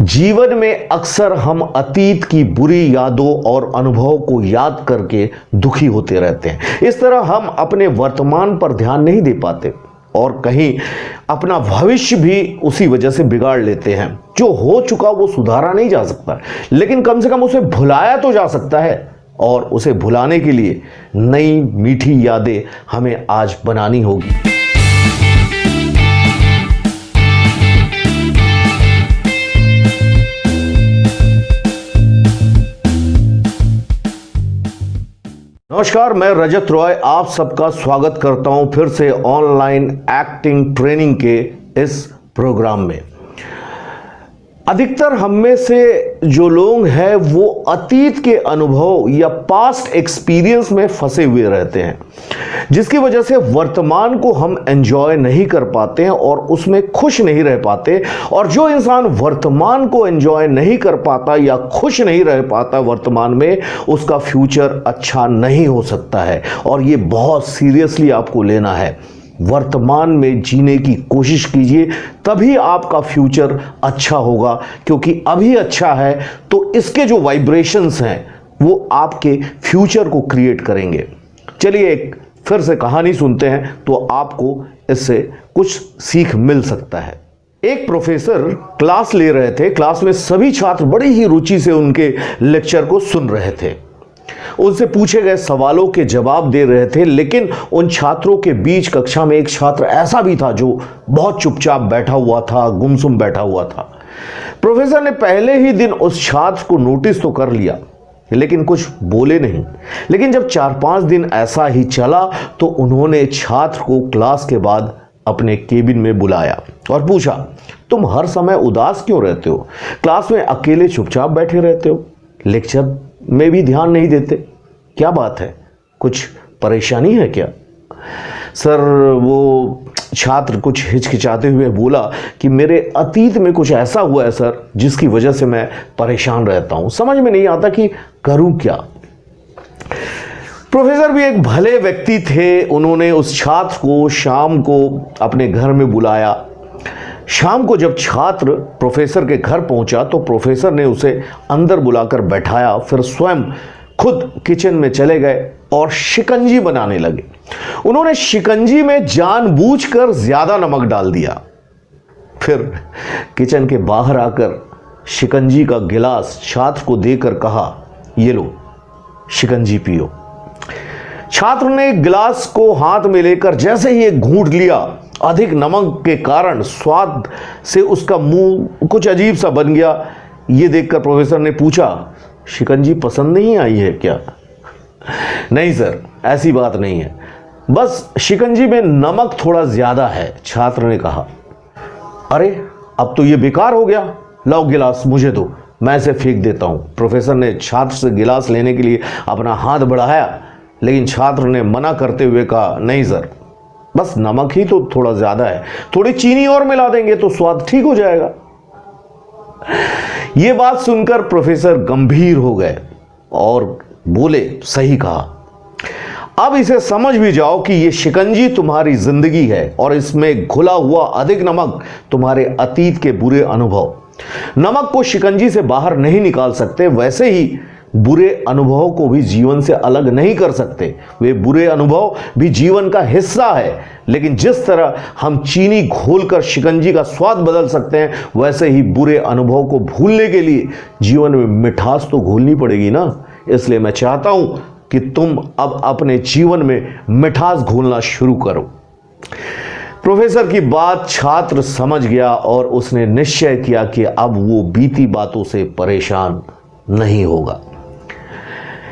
जीवन में अक्सर हम अतीत की बुरी यादों और अनुभवों को याद करके दुखी होते रहते हैं। इस तरह हम अपने वर्तमान पर ध्यान नहीं दे पाते और कहीं अपना भविष्य भी उसी वजह से बिगाड़ लेते हैं। जो हो चुका वो सुधारा नहीं जा सकता, लेकिन कम से कम उसे भुलाया तो जा सकता है और उसे भुलाने के लिए नई मीठी यादें हमें आज बनानी होगी। नमस्कार, मैं रजत रॉय आप सबका स्वागत करता हूं फिर से ऑनलाइन एक्टिंग ट्रेनिंग के इस प्रोग्राम में। अधिकतर हम में से जो लोग हैं वो अतीत के अनुभव या पास्ट एक्सपीरियंस में फंसे हुए रहते हैं, जिसकी वजह से वर्तमान को हम एंजॉय नहीं कर पाते हैं और उसमें खुश नहीं रह पाते। और जो इंसान वर्तमान को एंजॉय नहीं कर पाता या खुश नहीं रह पाता वर्तमान में, उसका फ्यूचर अच्छा नहीं हो सकता है। और ये बहुत सीरियसली आपको लेना है। वर्तमान में जीने की कोशिश कीजिए, तभी आपका फ्यूचर अच्छा होगा, क्योंकि अभी अच्छा है तो इसके जो वाइब्रेशंस हैं वो आपके फ्यूचर को क्रिएट करेंगे। चलिए एक फिर से कहानी सुनते हैं तो आपको इससे कुछ सीख मिल सकता है। एक प्रोफेसर क्लास ले रहे थे। क्लास में सभी छात्र बड़ी ही रुचि से उनके लेक्चर को सुन रहे थे। उनसे पूछे गए सवालों के जवाब दे रहे थे, लेकिन उन छात्रों के बीच कक्षा में एक छात्र ऐसा भी था जो बहुत चुपचाप बैठा हुआ था, गुमसुम बैठा हुआ था। प्रोफेसर ने पहले ही दिन उस छात्र को नोटिस तो कर लिया, लेकिन कुछ बोले नहीं। लेकिन जब 4-5 दिन ऐसा ही चला तो उन्होंने छात्र को क्लास के बाद अपने केबिन में बुलाया और पूछा, तुम हर समय उदास क्यों रहते हो? क्लास में अकेले चुपचाप बैठे रहते हो, लेक्चर में भी ध्यान नहीं देते, क्या बात है? कुछ परेशानी है क्या? सर, वो छात्र कुछ हिचकिचाते हुए बोला कि मेरे अतीत में कुछ ऐसा हुआ है सर, जिसकी वजह से मैं परेशान रहता हूं, समझ में नहीं आता कि करूं क्या। प्रोफेसर भी एक भले व्यक्ति थे। उन्होंने उस छात्र को शाम को अपने घर में बुलाया। शाम को जब छात्र प्रोफेसर के घर पहुंचा तो प्रोफेसर ने उसे अंदर बुलाकर बैठाया, फिर स्वयं खुद किचन में चले गए और शिकंजी बनाने लगे। उन्होंने शिकंजी में जानबूझकर ज्यादा नमक डाल दिया। फिर किचन के बाहर आकर शिकंजी का गिलास छात्र को देकर कहा, ये लो शिकंजी पियो। छात्र ने गिलास को हाथ में लेकर जैसे ही एक घूंट लिया, अधिक नमक के कारण स्वाद से उसका मुंह कुछ अजीब सा बन गया। यह देखकर प्रोफेसर ने पूछा, शिकंजी पसंद नहीं आई है क्या? नहीं सर, ऐसी बात नहीं है, बस शिकंजी में नमक थोड़ा ज्यादा है, छात्र ने कहा। अरे, अब तो यह बेकार हो गया, लाओ गिलास मुझे दो, मैं इसे फेंक देता हूं। प्रोफेसर ने छात्र से गिलास लेने के लिए अपना हाथ बढ़ाया, लेकिन छात्र ने मना करते हुए कहा, नहीं सर, बस नमक ही तो थोड़ा ज्यादा है, थोड़ी चीनी और मिला देंगे तो स्वाद ठीक हो जाएगा। यह बात सुनकर प्रोफेसर गंभीर हो गए और बोले, सही कहा। अब इसे समझ भी जाओ कि यह शिकंजी तुम्हारी जिंदगी है और इसमें घुला हुआ अधिक नमक तुम्हारे अतीत के बुरे अनुभव। नमक को शिकंजी से बाहर नहीं निकाल सकते, वैसे ही बुरे अनुभवों को भी जीवन से अलग नहीं कर सकते। वे बुरे अनुभव भी जीवन का हिस्सा है, लेकिन जिस तरह हम चीनी घोलकर शिकंजी का स्वाद बदल सकते हैं, वैसे ही बुरे अनुभव को भूलने के लिए जीवन में मिठास तो घोलनी पड़ेगी ना। इसलिए मैं चाहता हूं कि तुम अब अपने जीवन में मिठास घोलना शुरू करो। प्रोफेसर की बात छात्र समझ गया और उसने निश्चय किया कि अब वो बीती बातों से परेशान नहीं होगा।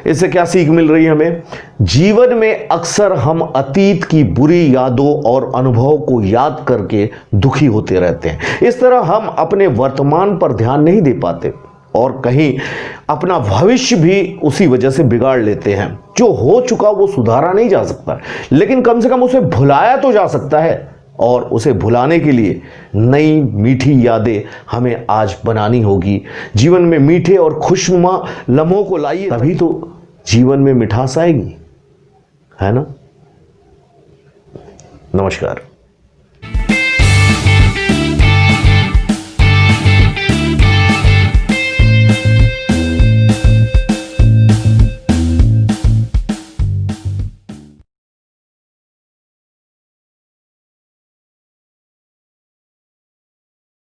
इससे क्या सीख मिल रही है हमें? जीवन में अक्सर हम अतीत की बुरी यादों और अनुभवों को याद करके दुखी होते रहते हैं। इस तरह हम अपने वर्तमान पर ध्यान नहीं दे पाते और कहीं अपना भविष्य भी उसी वजह से बिगाड़ लेते हैं। जो हो चुका वो सुधारा नहीं जा सकता, लेकिन कम से कम उसे भुलाया तो जा सकता है और उसे भुलाने के लिए नई मीठी यादें हमें आज बनानी होगी। जीवन में मीठे और खुशनुमा लम्हों को लाइए, तभी तो जीवन में मिठास आएगी, है ना? नमस्कार।